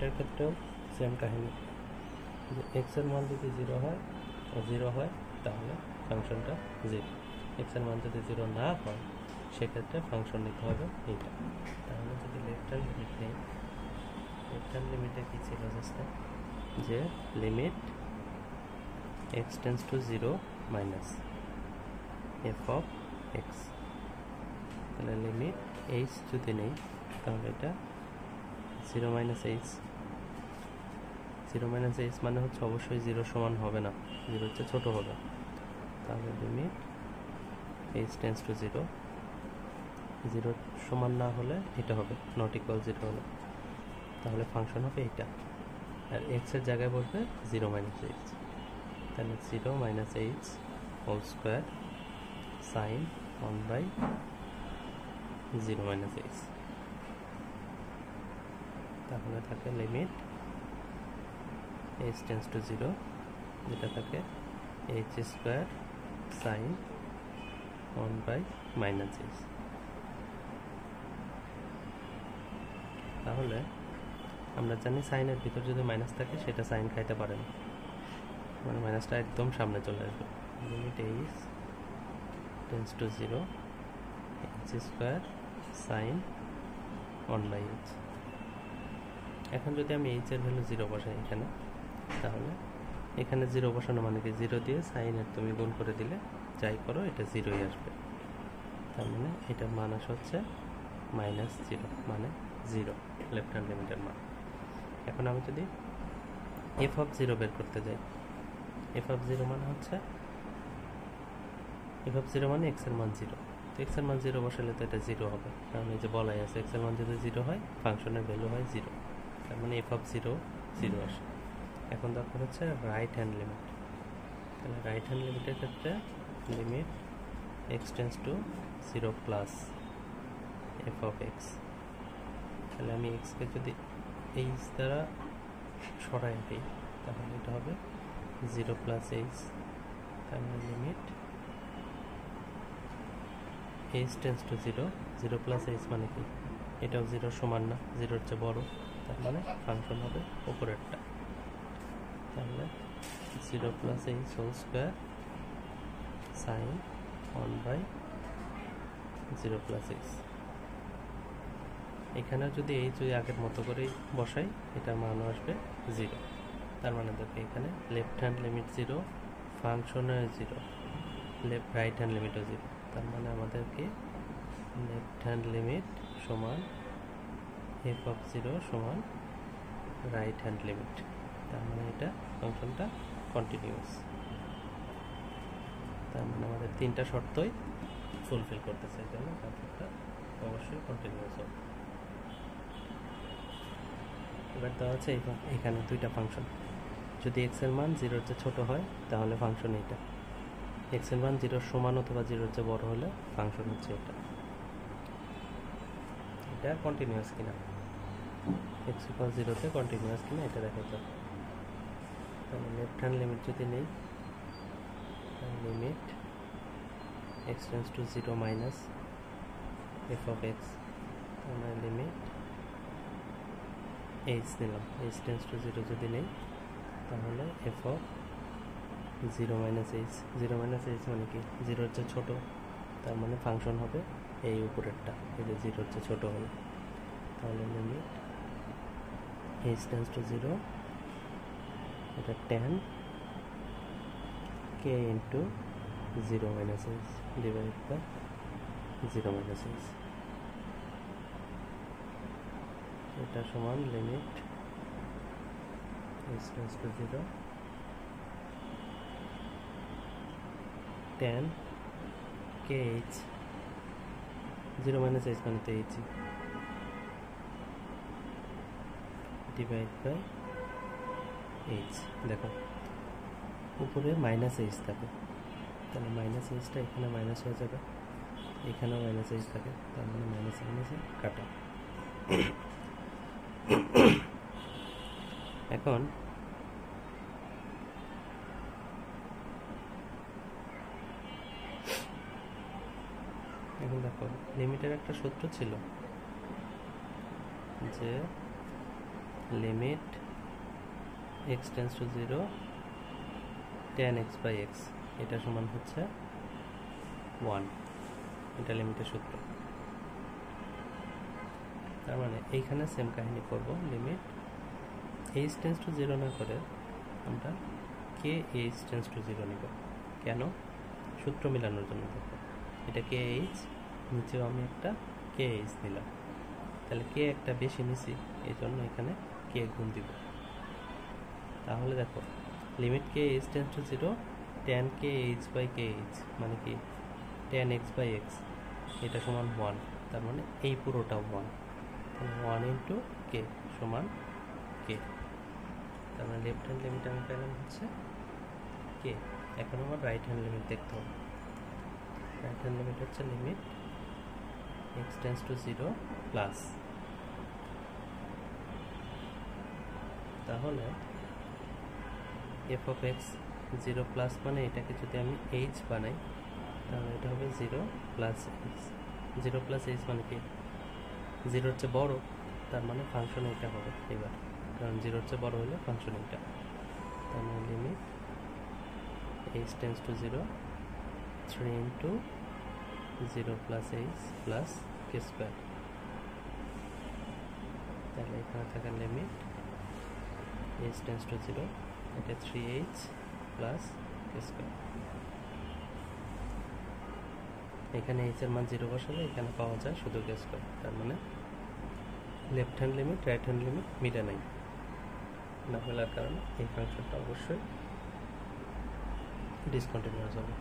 লিমিটের ক্ষেত্রেও সেম কাহিনী, যে এক্স এর মান যদি 0 হয় তাহলে ফাংশনটা 0, এক্স এর মান যদি 0 না হয় সেক্ষেত্রে ফাংশন নিতে হবে এইটা। তাহলে যদি লেফট হ্যান্ড লিমিট নেই, লেফট হ্যান্ড লিমিটে কী ছিল জাস্ট, যে limit x tends to 0 minus F of x. তাহলে লিমিট এইচ যদি নেই তাহলে এটা 0 মাইনাস এইচ, 0 মাইনাস এইচ মানে হচ্ছে অবশ্যই 0 সমান হবে না, 0 হচ্ছে ছোটো হবে। তাহলে লিমিট এইচ টেন্স টু 0, 0 সমান না হলে এটা হবে নট ইকুয়াল 0 হলে, তাহলে ফাংশন হবে এটা। আর এক্সের জায়গায় বসবে 0 মাইনাস এইচ, তাহলে 0 minus H whole square sine 1/0 minus H. তাহলে থাকে লিমিট এইচ টেন্স টু 0, যেটা থাকে এইচ স্কোয়ার সাইন 1/-এইচ। তাহলে আমরা জানি সাইনের ভিতর যদি মাইনাস থাকে সেটা সাইন খাইতে পারে না, মানে মাইনাসটা একদম সামনে চলে আসবে। Limit H tends to 0, h square sine 1/এইচ। এখন যদি আমি এইচ এর ভ্যালু 0 বসাই এখানে, তাহলে এখানে 0 বসানো মানে কি 0 দিয়ে সাইনের তুমি গুণ করে দিলে যাই করো এটা 0ই আসবে। তার মানে এটার মান আসে হচ্ছে -0, মানে 0 লেফট হ্যান্ড লিমিটের মান। এখন আমি যদি এফ অফ 0 বের করতে যাই, এফ অফ 0 মানে হচ্ছে এফ অফ 0 মানে এক্স এর মান 0, তো এক্স এর মান 0 বসালে তো এটা 0 হবে, কারণ এই যে বলাই আছে এক্স এর মান যদি 0 হয় ফাংশনের ভ্যালু হয় 0, তার মানে এফ অফ 0 আসে। এখন দরকার হচ্ছে রাইট হ্যান্ড লিমিট। তাহলে রাইট হ্যান্ড লিমিটের ক্ষেত্রে limit x tends to 0 plus F of x. তাহলে আমি এক্সকে যদি এইচ দ্বারা সরাই দিই তাহলে এটা হবে 0 প্লাস এইচ। তার মানে limit H tends to 0, 0 plus H মানে কি এটাও 0 সমান না, 0 হচ্ছে বড়, তার মানে ফাংশন হবে উপরেরটা। তাহলে 0 plus H whole square sine 1/0 plus H. এখানে যদি এইচ ওই আগের মতো করেই বসাই এটার মানও আসবে 0। তার মানে দেখো এখানে লেফট হ্যান্ড লিমিট 0, ফাংশনে 0, রাইট হ্যান্ড লিমিটও 0, তার মানে আমাদেরকে লেফট হ্যান্ড লিমিট সমান এফ অফ 0 সমান রাইট হ্যান্ড লিমিট। তার মানে এটা ফাংশনটা কন্টিনিউয়াস। তার মানে আমাদের তিনটা শর্তই ফুলফিল করতেছে, এই জন্য ফাংশনটা অবশ্যই কন্টিনিউয়াস হবে। এবার দেওয়া আছে এখানে দুইটা ফাংশন, যদি এক্স এর মান 0-এর চেয়ে ছোটো হয় তাহলে ফাংশন এইটা, এক্স এর মান 0 সমান অথবা 0-এর চেয়ে বড় হলে ফাংশন হচ্ছে এটা কন্টিনিউয়াস কিনা, এক্স ইকুয়াল 0-তে কন্টিনিউয়াস কিনা এটা দেখাতে হবে। তাহলে লেফট হ্যান্ড লিমিট যদি নেই, limit x tends to 0 minus F of x, তার মানে লিমিট এইচ নিলাম, এইচ টেন্স টু 0 যদি নেই তাহলে F of 0 minus H, 0 minus H মানে কি 0-এর চেয়ে ছোটো, তার মানে ফাংশন হবে এই উপরেরটা, এই যে 0-এর চেয়ে ছোটো হলো। তাহলে লিমিট এইচ টেন্স টু 0, এটা tan k into 0 minus H divide by 0 minus H, এটা সমান limit H tends to 0 tan kh, 0 minus H মানে তো এইচ, ডিভাইড বাই এইচ। দেখো উপরে মাইনাস এইচ থাকে, তাহলে মাইনাস এইচটা এখানে মাইনাস হয়ে যাবে, এখানেও মাইনাস এইচ থাকে, তার মানে মাইনাস মাইনাসে কাটা। এখন দেখো লিমিটের একটা সূত্র ছিল যে limit x tends to 0 tan x by x, এটা সমান হচ্ছে 1, এটা লিমিটের সূত্র। তার মানে এইখানে সেম কাহিনী করব, লিমিট এইচ টেন্স টু 0 না করে আমরা কে এইচ টেন্স টু 0 নিব। কেন? সূত্র মেলানোর জন্য। দেখো এটা কে এইচ, নিচেও আমি একটা কে এইচ নিলাম, তাহলে কে একটা বেশি নিছি, এই জন্য এখানে কে গুণ দিব। তাহলে দেখো limit k H tends to 0 tan k H by k H মানে কি tan x বাই এক্স, এটা সমান 1, তার মানে এই পুরোটা 1, তাহলে 1 ইন্টু কে সমান কে। তার মানে লেফট হ্যান্ড লিমিট আমি পেলাম হচ্ছে কে। এখন আমার রাইট হ্যান্ড লিমিট দেখতে হবে। রাইট হ্যান্ড লিমিট হচ্ছে limit x tends to 0 plus, তাহলে এফ অফ এক্স 0 প্লাস মানে এটাকে যদি আমি এইচ বানাই তাহলে এটা হবে 0 প্লাস এইচ। 0 প্লাস এইচ মানে কি 0 হচ্ছে বড়, তার মানে ফাংশন এটা হবে এবার, কারণ 0 হচ্ছে বড় হলে ফাংশন এটা। তার মানে limit H tends to 0 3 into 0 plus H plus K square. তাহলে এখানে থাকা লিমিট এইচ টেন্স টু 0, এটা 3h প্লাস কে স্কোয়ার। এখানে এইচ এর মান 0 বসালে এখানে পাওয়া যায় শুধু কে স্কোয়ার। তার মানে left hand limit right hand limit মিলে নাই, না মেলার কারণে এই ফাংশনটা অবশ্যই ডিসকন্টিনিউয়াস হবে।